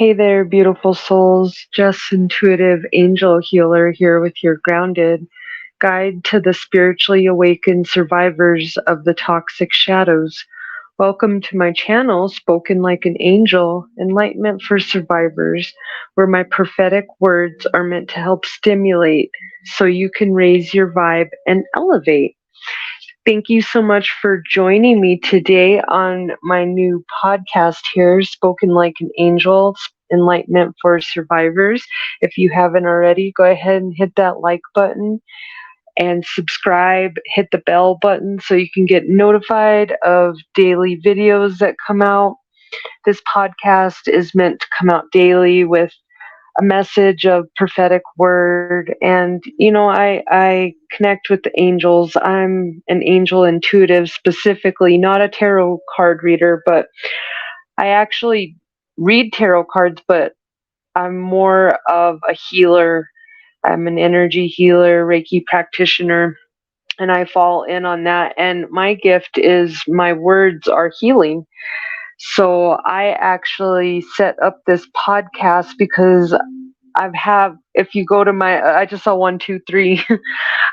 Hey there, beautiful souls. Jess Intuitive Angel Healer here with your grounded guide to the spiritually awakened survivors of the toxic shadows. Welcome to my channel, Spoken Like an Angel, Enlightenment for Survivors, where my prophetic words are meant to help stimulate so you can raise your vibe and elevate. Thank you so much for joining me today on my new podcast here, Spoken Like an Angel, Enlightenment for Survivors. If you haven't already, go ahead and hit that like button and subscribe, hit the bell button so you can get notified of daily videos that come out. This podcast is meant to come out daily with a message of prophetic word. And, I connect with the angels. I'm an angel intuitive, specifically, not a tarot card reader, but I actually read tarot cards, but I'm more of a healer. I'm an energy healer, Reiki practitioner, and I fall in on that. And my gift is my words are healing. So I actually set up this podcast because if you go to I just saw 1, 2, 3.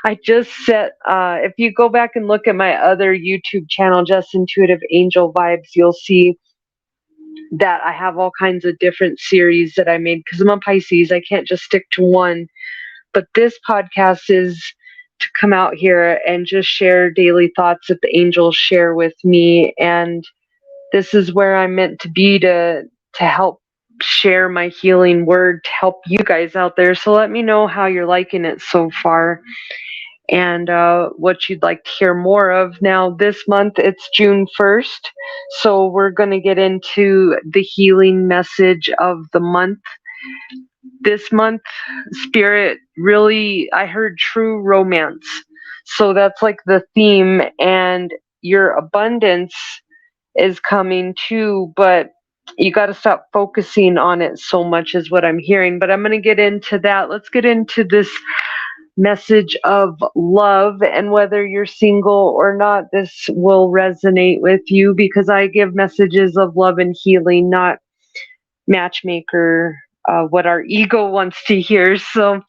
I just if you go back and look at my other YouTube channel, Jess Intuitive Angel Vibes, you'll see that I have all kinds of different series that I made because I'm a Pisces. I can't just stick to one. But this podcast is to come out here and just share daily thoughts that the angels share with me. And this is where I'm meant to be to help share my healing word to help you guys out there. So let me know how you're liking it so far and what you'd like to hear more of. Now, this month, it's June 1st, so we're going to get into the healing message of the month. This month, Spirit really, I heard true romance. So that's like the theme, and your abundance is coming too, but you got to stop focusing on it so much is what I'm hearing. But I'm going to get into that. Let's get into this message of love, and whether you're single or not, this will resonate with you because I give messages of love and healing, not matchmaker, what our ego wants to hear. So,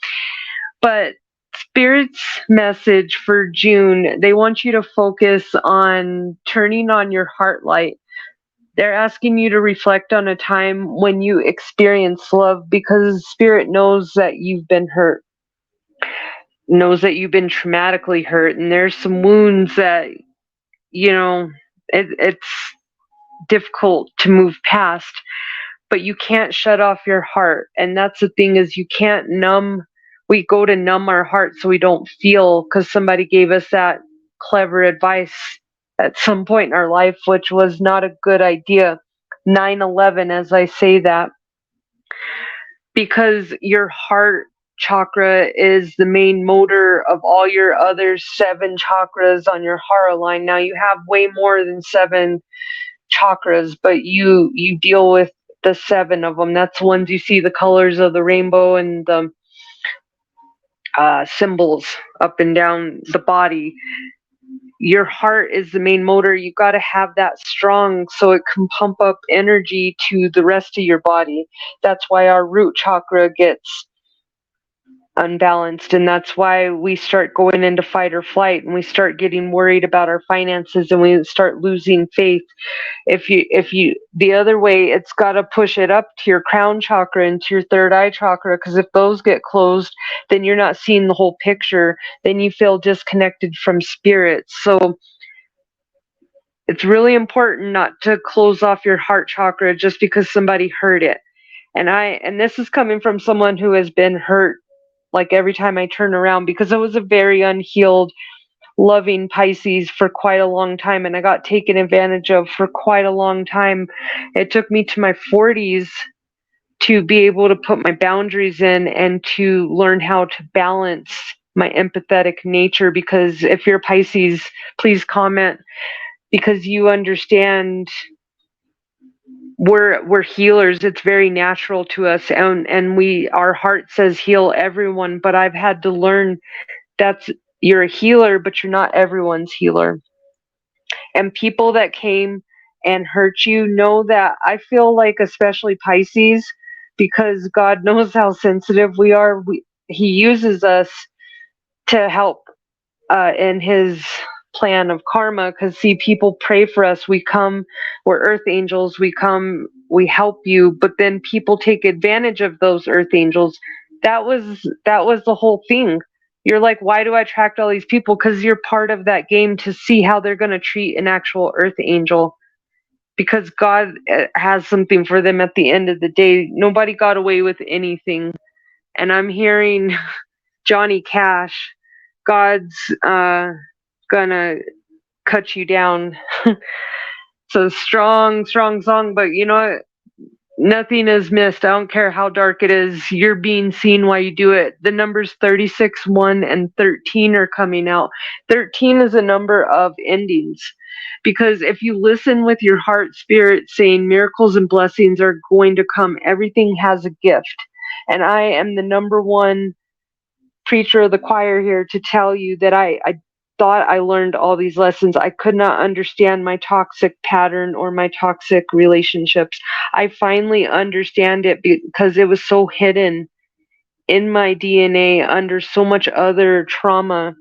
but Spirit's message for June, they want you to focus on turning on your heart light. They're asking you to reflect on a time when you experienced love because Spirit knows that you've been hurt, knows that you've been traumatically hurt, and there's some wounds that, it's difficult to move past, but you can't shut off your heart. And that's the thing, is you can't we go to numb our heart so we don't feel, because somebody gave us that clever advice at some point in our life, which was not a good idea. 9/11, as I say that, because your heart chakra is the main motor of all your other 7 chakras on your hara line. Now, you have way more than 7 chakras, but you deal with the 7 of them. That's the ones you see the colors of the rainbow and the symbols up and down the body. Your heart is the main motor. You got to have that strong so it can pump up energy to the rest of your body. That's why our root chakra gets unbalanced, and that's why we start going into fight or flight, and we start getting worried about our finances, and we start losing faith. If you the other way, it's got to push it up to your crown chakra and to your third eye chakra, because if those get closed, then you're not seeing the whole picture. Then you feel disconnected from spirit. So it's really important not to close off your heart chakra just because somebody hurt it. And this is coming from someone who has been hurt like every time I turn around, because I was a very unhealed, loving Pisces for quite a long time, and I got taken advantage of for quite a long time. It took me to my 40s to be able to put my boundaries in and to learn how to balance my empathetic nature, because if you're Pisces, please comment, because you understand we're healers. It's very natural to us, and our heart says heal everyone, but I've had to learn you're a healer, but you're not everyone's healer. And people that came and hurt you, know that I feel like, especially Pisces, because God knows how sensitive we are. He uses us to help in his plan of karma, because see, people pray for us. We come, we're earth angels, we come, we help you, but then people take advantage of those earth angels. That was the whole thing. You're like, why do I attract all these people? Because you're part of that game to see how they're going to treat an actual earth angel, because God has something for them at the end of the day. Nobody got away with anything. And I'm hearing Johnny Cash, God's gonna cut you down. It's a strong, strong song, but you know what? Nothing is missed. I don't care how dark it is. You're being seen while you do it. The numbers 36, 1, and 13 are coming out. 13 is a number of endings. Because if you listen with your heart spirit saying miracles and blessings are going to come, everything has a gift. And I am the number one preacher of the choir here to tell you that I thought I learned all these lessons. I could not understand my toxic pattern or my toxic relationships. I finally understand it because it was so hidden in my DNA under so much other trauma.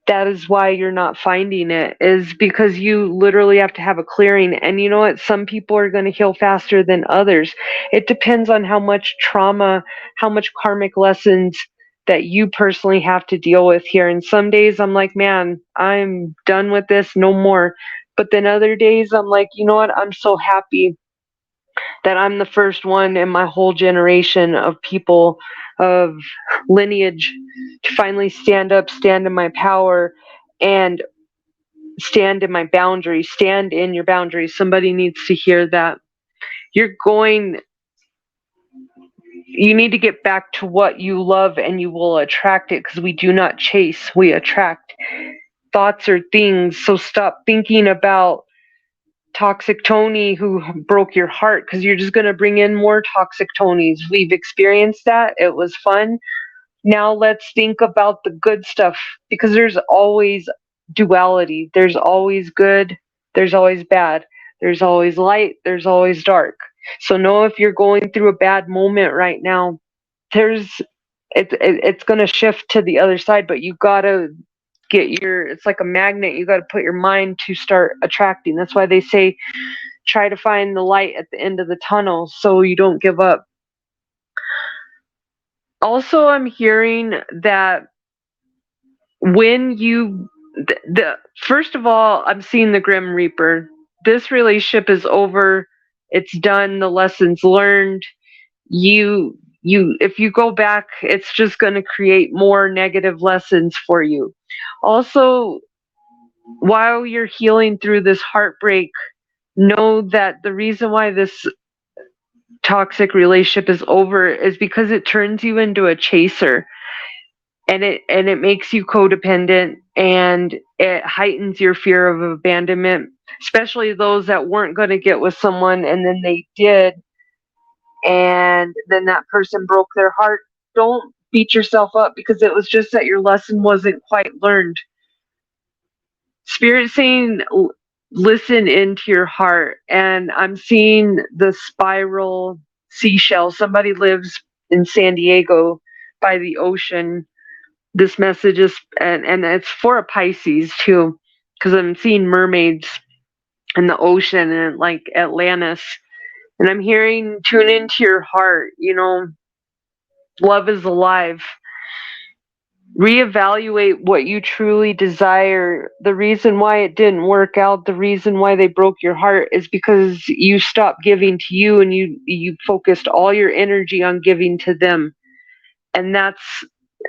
That is why you're not finding it, is because you literally have to have a clearing. And you know what? Some people are going to heal faster than others. It depends on how much trauma, how much karmic lessons that you personally have to deal with here. And some days I'm like, man, I'm done with this, no more. But then other days I'm like, you know what? I'm so happy that I'm the first one in my whole generation of people of lineage to finally stand up, stand in my power, and stand in my boundaries. Stand in your boundaries. Somebody needs to hear that. You need to get back to what you love and you will attract it, because we do not chase, we attract thoughts or things. So stop thinking about toxic Tony who broke your heart, because you're just going to bring in more toxic Tonys. We've experienced that. It was fun. Now let's think about the good stuff, because there's always duality. There's always good. There's always bad. There's always light. There's always dark. So know if you're going through a bad moment right now, it's going to shift to the other side, but you got to it's like a magnet. You got to put your mind to start attracting. That's why they say try to find the light at the end of the tunnel so you don't give up. Also, I'm hearing that when first of all, I'm seeing the Grim Reaper. This relationship is over. It's done. The lessons learned. If you go back, it's just going to create more negative lessons for you. Also, while you're healing through this heartbreak, know that the reason why this toxic relationship is over is because it turns you into a chaser, and it makes you codependent, and it heightens your fear of abandonment, especially those that weren't going to get with someone and then they did, and then that person broke their heart. Don't beat yourself up, because it was just that your lesson wasn't quite learned. Spirit saying listen into your heart. And I'm seeing the spiral seashell. Somebody lives in San Diego by the ocean. This message is, and it's for a Pisces too, because I'm seeing mermaids in the ocean and like Atlantis. And I'm hearing tune into your heart. You know, love is alive. Reevaluate what you truly desire. The reason why it didn't work out, the reason why they broke your heart, is because you stopped giving to you, and you focused all your energy on giving to them. And that's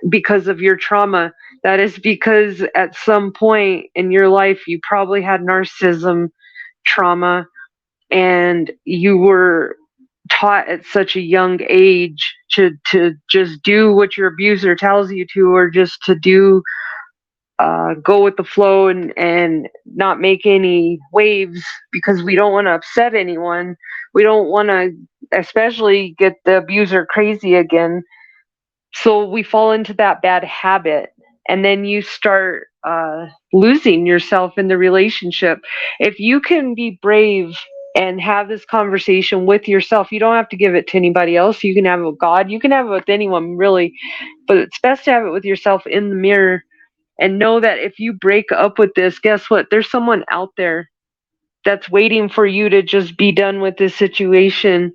because of your trauma. That is because at some point in your life you probably had narcissism trauma, and you were taught at such a young age to just do what your abuser tells you to, or just to go with the flow and not make any waves, because we don't want to upset anyone. We don't want to especially get the abuser crazy again. So we fall into that bad habit, and then you start losing yourself in the relationship. If you can be brave and have this conversation with yourself. You don't have to give it to anybody else. You can have it with God. You can have it with anyone, really. But it's best to have it with yourself in the mirror and know that if you break up with this, guess what? There's someone out there that's waiting for you to just be done with this situation.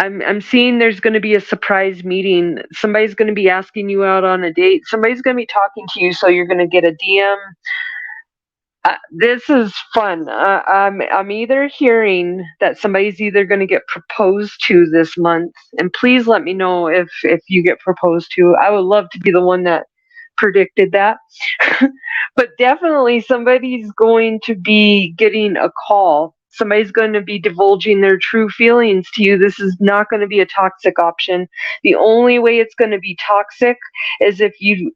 I'm seeing there's going to be a surprise meeting. Somebody's going to be asking you out on a date. Somebody's going to be talking to you, so you're going to get a DM. This is fun. I'm either hearing that somebody's either going to get proposed to this month, and please let me know if you get proposed to. I would love to be the one that predicted that. But definitely somebody's going to be getting a call. Somebody's going to be divulging their true feelings to you. This is not going to be a toxic option. The only way it's going to be toxic is if you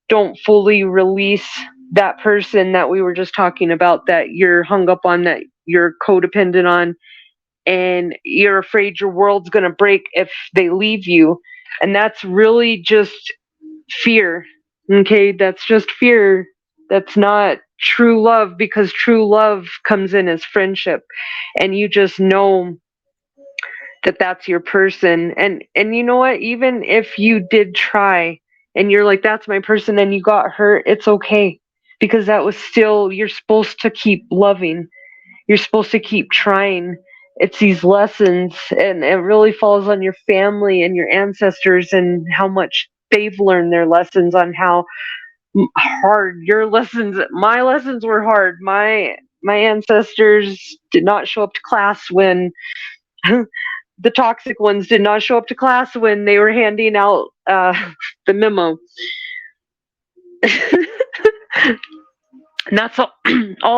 don't fully release that person that we were just talking about, that you're hung up on, that you're codependent on, and you're afraid your world's going to break if they leave you. And that's really just fear. Okay, that's just fear. That's not true love, because true love comes in as friendship, and you just know that that's your person. And you know what, even if you did try and you're like, that's my person, and you got hurt, it's okay, because that was still, you're supposed to keep loving, you're supposed to keep trying. It's these lessons, and it really falls on your family and your ancestors and how much they've learned their lessons, on how hard your lessons, my lessons were hard. My ancestors did not show up to class when the toxic ones did not show up to class when they were handing out the memo. And that's all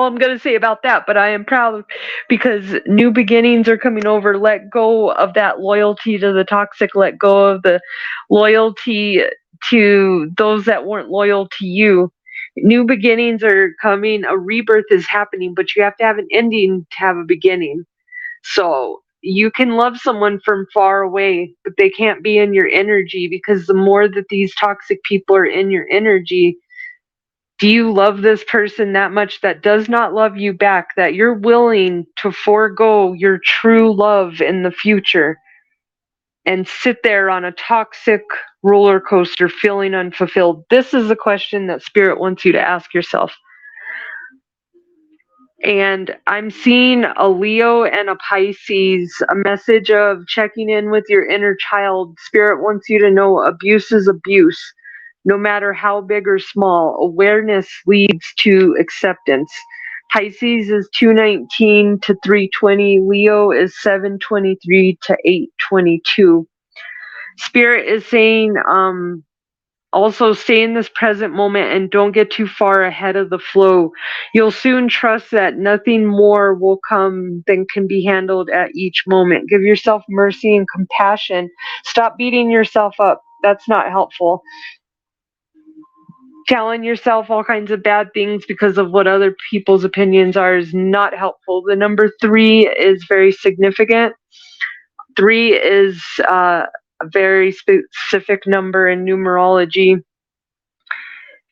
I'm going to say about that. But I am proud, because new beginnings are coming over. Let go of that loyalty to the toxic. Let go of the loyalty to those that weren't loyal to you. New beginnings are coming. A rebirth is happening, but you have to have an ending to have a beginning. So you can love someone from far away, but they can't be in your energy, because the more that these toxic people are in your energy, do you love this person that much that does not love you back, that you're willing to forego your true love in the future and sit there on a toxic roller coaster feeling unfulfilled? This is a question that Spirit wants you to ask yourself. And I'm seeing a Leo and a Pisces, a message of checking in with your inner child. Spirit wants you to know abuse is abuse, no matter how big or small. Awareness leads to acceptance. Pisces is 219 to 320. Leo is 723 to 822. Spirit is saying, also, stay in this present moment and don't get too far ahead of the flow. You'll soon trust that nothing more will come than can be handled at each moment. Give yourself mercy and compassion. Stop beating yourself up. That's not helpful. Telling yourself all kinds of bad things because of what other people's opinions are is not helpful. The number 3 is very significant. 3 is a very specific number in numerology.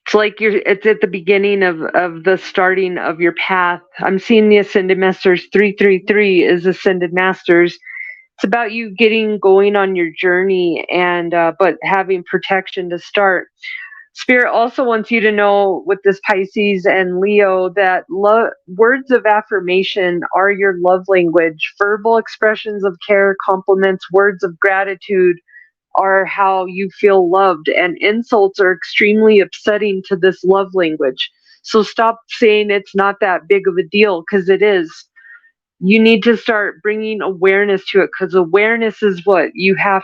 It's like it's at the beginning of the starting of your path. I'm seeing the Ascended Masters. 333 is Ascended Masters. It's about you getting going on your journey, and but having protection to start. Spirit also wants you to know, with this Pisces and Leo, that words of affirmation are your love language. Verbal expressions of care, compliments, words of gratitude are how you feel loved, and insults are extremely upsetting to this love language. So stop saying it's not that big of a deal, because it is. You need to start bringing awareness to it, because awareness is what you have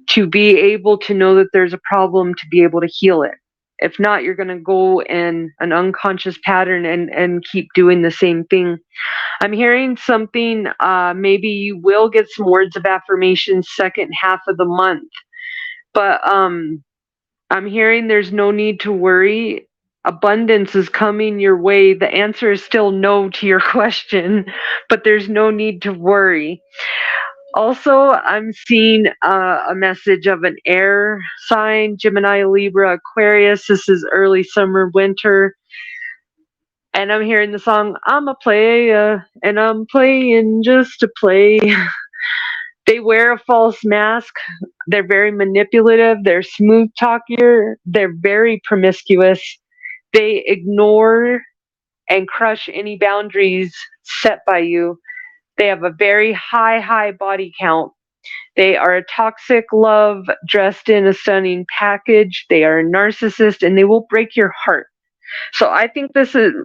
to be able to know that there's a problem, to be able to heal it. If not, you're going to go in an unconscious pattern and keep doing the same thing. I'm hearing something, maybe you will get some words of affirmation second half of the month. But I'm hearing there's no need to worry. Abundance is coming your way. The answer is still no to your question, but there's no need to worry. Also, I'm seeing a message of an air sign, Gemini, Libra, Aquarius. This is early summer, winter. And I'm hearing the song, I'm a player, and I'm playing just to play. They wear a false mask. They're very manipulative. They're smooth talker. They're very promiscuous. They ignore and crush any boundaries set by you. They have a very high body count. They are a toxic love dressed in a stunning package. They are a narcissist and they will break your heart. So I think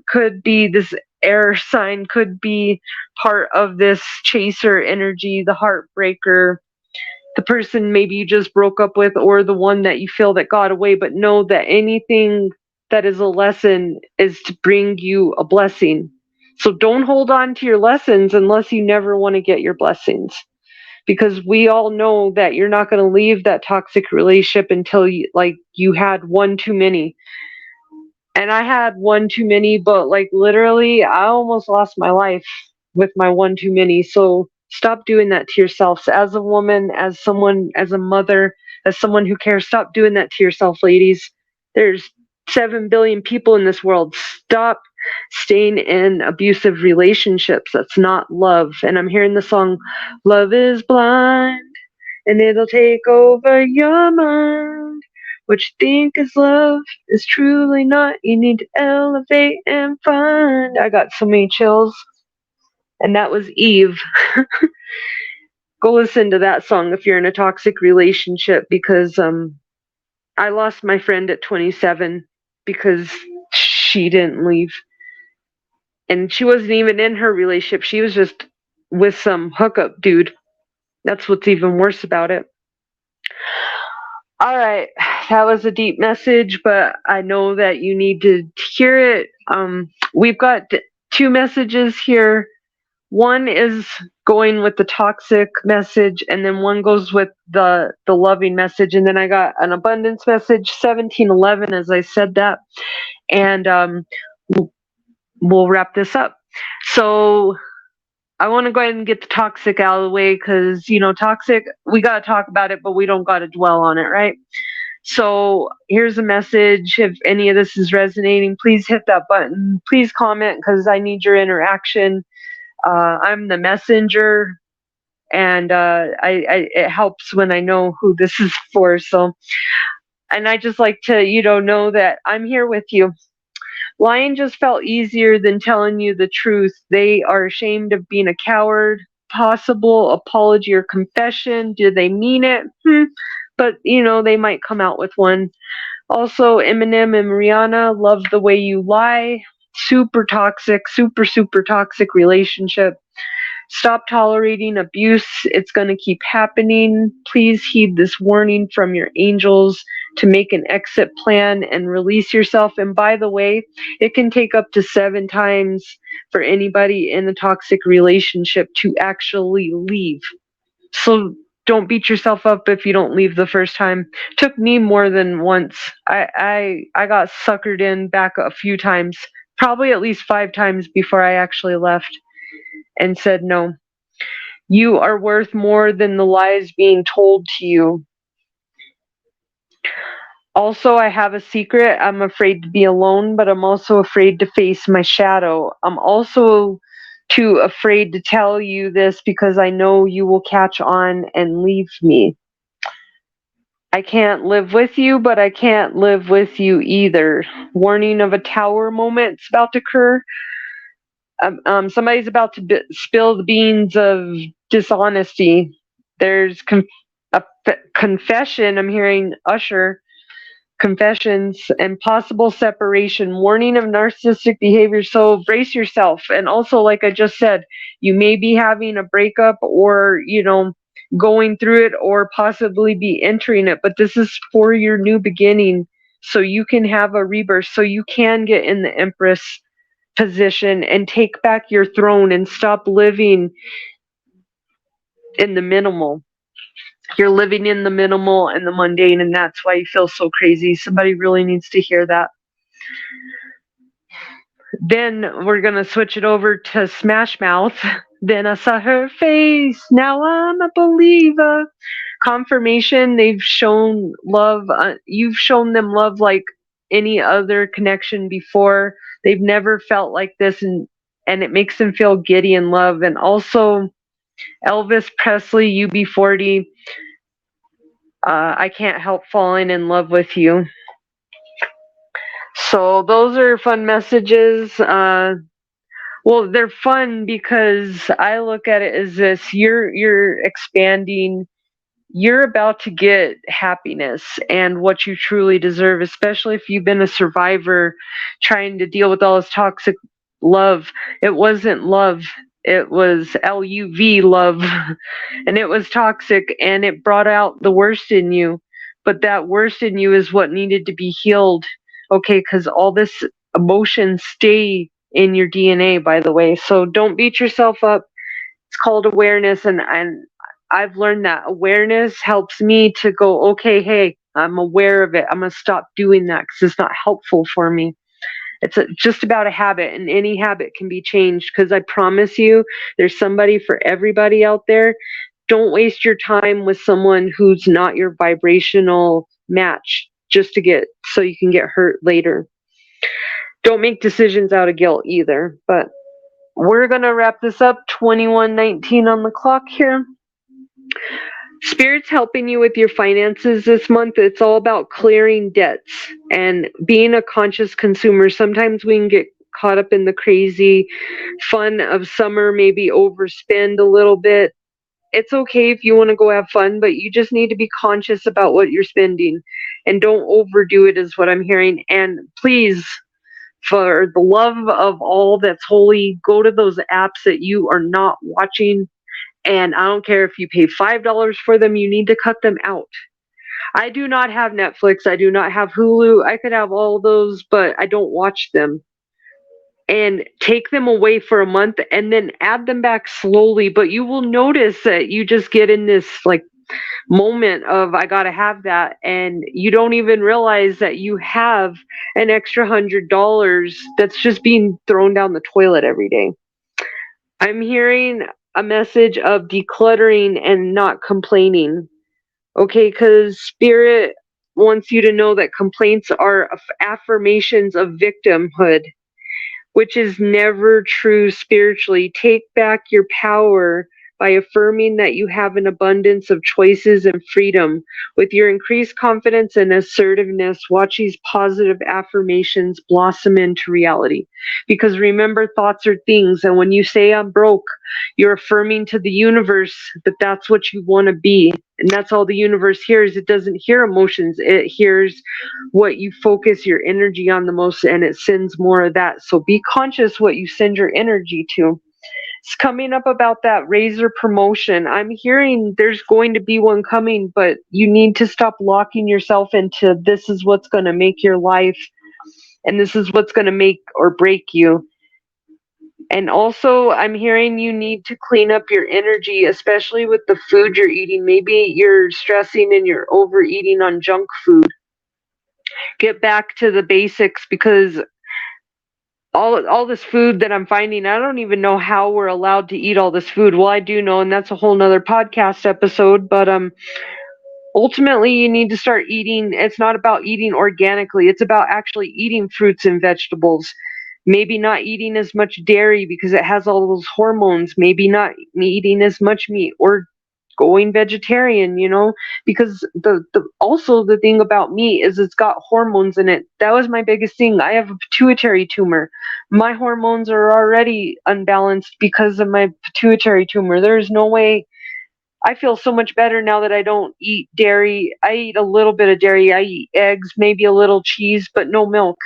could be this air sign, could be part of this chaser energy, the heartbreaker, the person maybe you just broke up with, or the one that you feel that got away. But know that anything that is a lesson is to bring you a blessing. So don't hold on to your lessons unless you never want to get your blessings. Because we all know that you're not going to leave that toxic relationship until you had one too many. And I had one too many, but like literally, I almost lost my life with my one too many. So stop doing that to yourselves. As a woman, as someone, as a mother, as someone who cares, stop doing that to yourself, ladies. There's 7 billion people in this world. Stop staying in abusive relationships. That's not love. And I'm hearing the song, Love is Blind, and it'll take over your mind. What you think is love is truly not. You need to elevate and find. I got so many chills. And that was Eve. Go listen to that song if you're in a toxic relationship, because I lost my friend at 27 because she didn't leave. And she wasn't even in her relationship. She was just with some hookup dude. That's what's even worse about it. All right, that was a deep message, but I know that you need to hear it. We've got 2 messages here. One is going with the toxic message, and then one goes with the loving message. And then I got an abundance message, 1711, as I said that. And we'll wrap this up. So I want to go ahead and get the toxic out of the way because, toxic, we got to talk about it, but we don't got to dwell on it, right? So here's a message. If any of this is resonating, please hit that button. Please comment because I need your interaction. I'm the messenger, and it helps when I know who this is for. So, and I just like to, know that I'm here with you. Lying just felt easier than telling you the truth. They are ashamed of being a coward. Possible apology or confession. Do they mean it? But, they might come out with one. Also, Eminem and Rihanna, Love the Way You Lie. Super toxic, super toxic relationship. Stop tolerating abuse. It's going to keep happening. Please heed this warning from your angels to make an exit plan and release yourself. And by the way, it can take up to 7 times for anybody in a toxic relationship to actually leave. So don't beat yourself up if you don't leave the first time. It took me more than once. I got suckered in back a few times, probably at least 5 times before I actually left and said no. You are worth more than the lies being told to you. Also, I have a secret. I'm afraid to be alone, but I'm also afraid to face my shadow. I'm also too afraid to tell you this because I know you will catch on and leave me. I can't live with you, but I can't live with you either. Warning of a tower moment's about to occur. Somebody's about to spill the beans of dishonesty. There's a confession. I'm hearing Usher. Confessions and possible separation, warning of narcissistic behavior. So brace yourself. And also, like I just said, you may be having a breakup or, going through it or possibly be entering it, but this is for your new beginning. So you can have a rebirth, so you can get in the Empress position and take back your throne and stop living in the minimal. You're living in the minimal and the mundane, and that's why you feel so crazy. Somebody really needs to hear that. Then we're going to switch it over to Smash Mouth. Then I saw her face. Now I'm a believer. Confirmation. They've shown love. You've shown them love like any other connection before. They've never felt like this, and it makes them feel giddy in love. And also, Elvis Presley, UB40, I can't help falling in love with you. So those are fun messages. Well, they're fun because I look at it as this: you're expanding. You're about to get happiness and what you truly deserve, especially if you've been a survivor trying to deal with all this toxic love. It wasn't love. It was LUV, love. And it was toxic, and it brought out the worst in you. But that worst in you is what needed to be healed. Okay, because all this emotion stay in your DNA, by the way. So don't beat yourself up. It's called awareness, and I've learned that awareness helps me to go, okay, hey, I'm aware of it. I'm going to stop doing that because it's not helpful for me. It's just about a habit, and any habit can be changed, because I promise you there's somebody for everybody out there. Don't waste your time with someone who's not your vibrational match just to get so you can get hurt later. Don't make decisions out of guilt either. But we're going to wrap this up. 21:19 on the clock here. Spirit's helping you with your finances this month. It's all about clearing debts and being a conscious consumer. Sometimes we can get caught up in the crazy fun of summer, maybe overspend a little bit. It's okay if you want to go have fun, but you just need to be conscious about what you're spending and don't overdo it, is what I'm hearing. And please, for the love of all that's holy, go to those apps that you are not watching. And I don't care if you pay $5 for them, you need to cut them out. I do not have Netflix. I do not have Hulu. I could have all those, but I don't watch them. And take them away for a month and then add them back slowly. But you will notice that you just get in this like moment of, I got to have that. And you don't even realize that you have an extra $100 that's just being thrown down the toilet every day. I'm hearing a message of decluttering and not complaining. Okay, because Spirit wants you to know that complaints are affirmations of victimhood, which is never true spiritually. Take back your power by affirming that you have an abundance of choices and freedom. With your increased confidence and assertiveness, watch these positive affirmations blossom into reality. Because remember, thoughts are things, and when you say I'm broke, you're affirming to the universe that that's what you want to be. And that's all the universe hears. It doesn't hear emotions. It hears what you focus your energy on the most, and it sends more of that. So be conscious what you send your energy to. It's coming up about that razor promotion. I'm hearing there's going to be one coming, but you need to stop locking yourself into this is what's going to make your life, and this is what's going to make or break you. And also, I'm hearing you need to clean up your energy, especially with the food you're eating. Maybe you're stressing and you're overeating on junk food. Get back to the basics, because all this food that I'm finding, I don't even know how we're allowed to eat all this food. Well, I do know, and that's a whole nother podcast episode, but ultimately you need to start eating. It's not about eating organically. It's about actually eating fruits and vegetables. Maybe not eating as much dairy because it has all those hormones. Maybe not eating as much meat, or going vegetarian, because also the thing about meat is it's got hormones in it. That was my biggest thing. I have a pituitary tumor. My hormones are already unbalanced because of my pituitary tumor. There's no way. I feel so much better now that I don't eat dairy. I eat a little bit of dairy. I eat eggs, maybe a little cheese, but no milk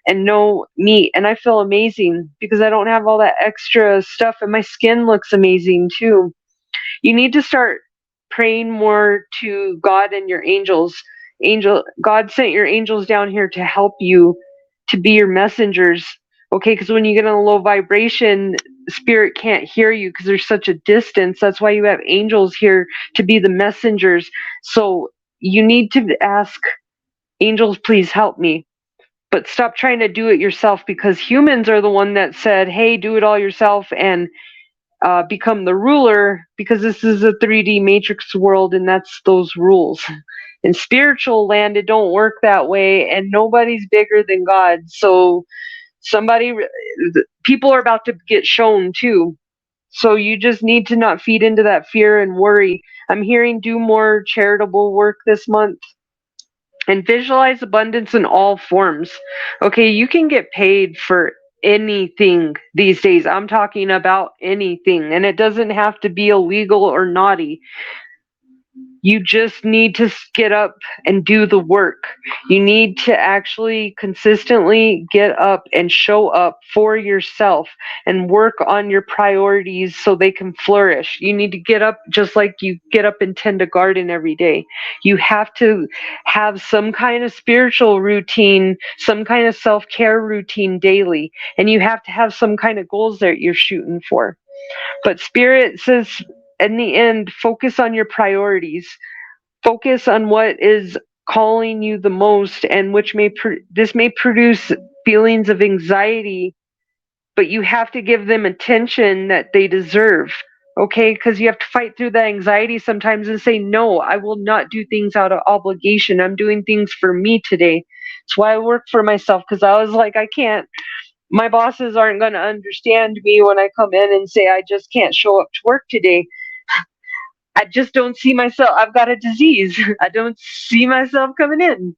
and no meat. And I feel amazing because I don't have all that extra stuff, and my skin looks amazing too. You need to start praying more to God and your angels. God sent your angels down here to help you, to be your messengers. Okay, because when you get on a low vibration, Spirit can't hear you because there's such a distance. That's why you have angels here to be the messengers. So you need to ask angels, please help me. But stop trying to do it yourself, because humans are the one that said, hey, do it all yourself. And become the ruler, because this is a 3D matrix world and that's those rules. In spiritual land, it don't work that way, and nobody's bigger than God. So people are about to get shown too. So you just need to not feed into that fear and worry. I'm hearing do more charitable work this month and visualize abundance in all forms. Okay, you can get paid for anything these days. I'm talking about anything, and it doesn't have to be illegal or naughty. You just need to get up and do the work. You need to actually consistently get up and show up for yourself and work on your priorities so they can flourish. You need to get up just like you get up and tend a garden every day. You have to have some kind of spiritual routine, some kind of self-care routine daily, and you have to have some kind of goals that you're shooting for. But Spirit says, in the end, focus on your priorities. Focus on what is calling you the most, and which this may produce feelings of anxiety, but you have to give them attention that they deserve. Okay, because you have to fight through the anxiety sometimes and say, no, I will not do things out of obligation. I'm doing things for me today. That's why I work for myself, because I was like, I can't. My bosses aren't going to understand me when I come in and say I just can't show up to work today. I just don't see myself. I've got a disease. I don't see myself coming in.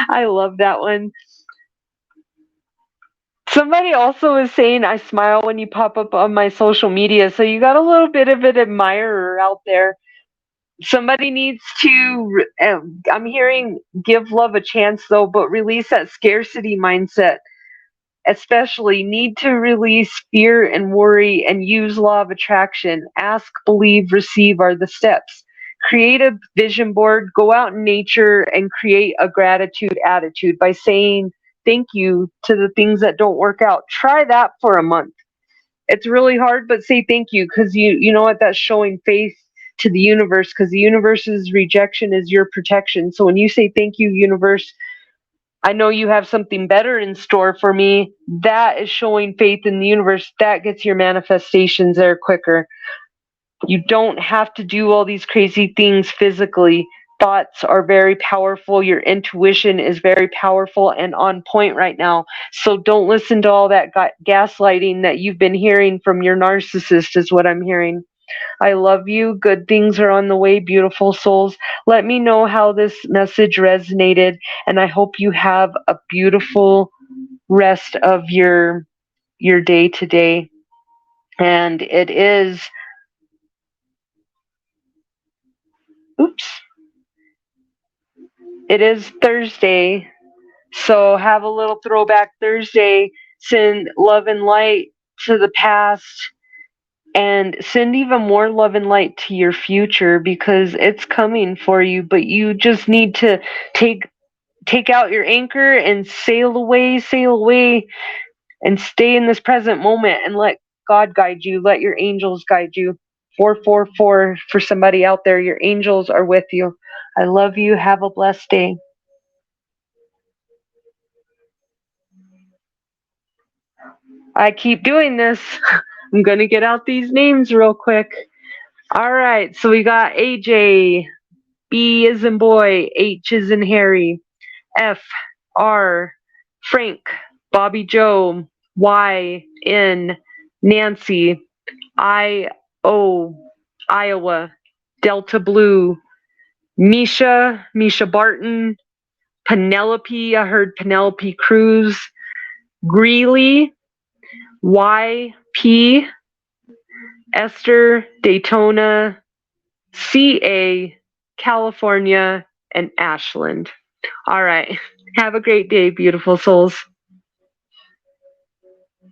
I love that one. Somebody also is saying I smile when you pop up on my social media. So you got a little bit of an admirer out there. Somebody needs to, I'm hearing give love a chance though, but release that scarcity mindset. Especially need to release fear and worry and use law of attraction. Ask, believe, receive are the steps. Create a vision board, go out in nature and create a gratitude attitude by saying thank you to the things that don't work out. Try that for a month. It's really hard, but say thank you, because you know what, that's showing faith to the universe, because the universe's rejection is your protection. So when you say thank you, universe, I know you have something better in store for me. That is showing faith in the universe. That gets your manifestations there quicker. You don't have to do all these crazy things physically. Thoughts are very powerful. Your intuition is very powerful and on point right now. So don't listen to all that gaslighting that you've been hearing from your narcissist, is what I'm hearing. I love you. Good things are on the way, beautiful souls. Let me know how this message resonated, and I hope you have a beautiful rest of your day today. And it is Thursday. So have a little throwback Thursday. Send love and light to the past, and send even more love and light to your future, because it's coming for you. But you just need to take out your anchor and sail away, and stay in this present moment and let God guide you. Let your angels guide you. 444 for somebody out there. Your angels are with you. I love you. Have a blessed day. I keep doing this. I'm going to get out these names real quick. All right. So we got AJ, B is in boy, H is in Harry, F, R, Frank, Bobby Joe, Y, N, Nancy, I, O, Iowa, Delta Blue, Misha Barton, Penelope, I heard Penelope Cruz, Greeley, YP, Esther, Daytona, CA, California, and Ashland. All right. Have a great day, beautiful souls.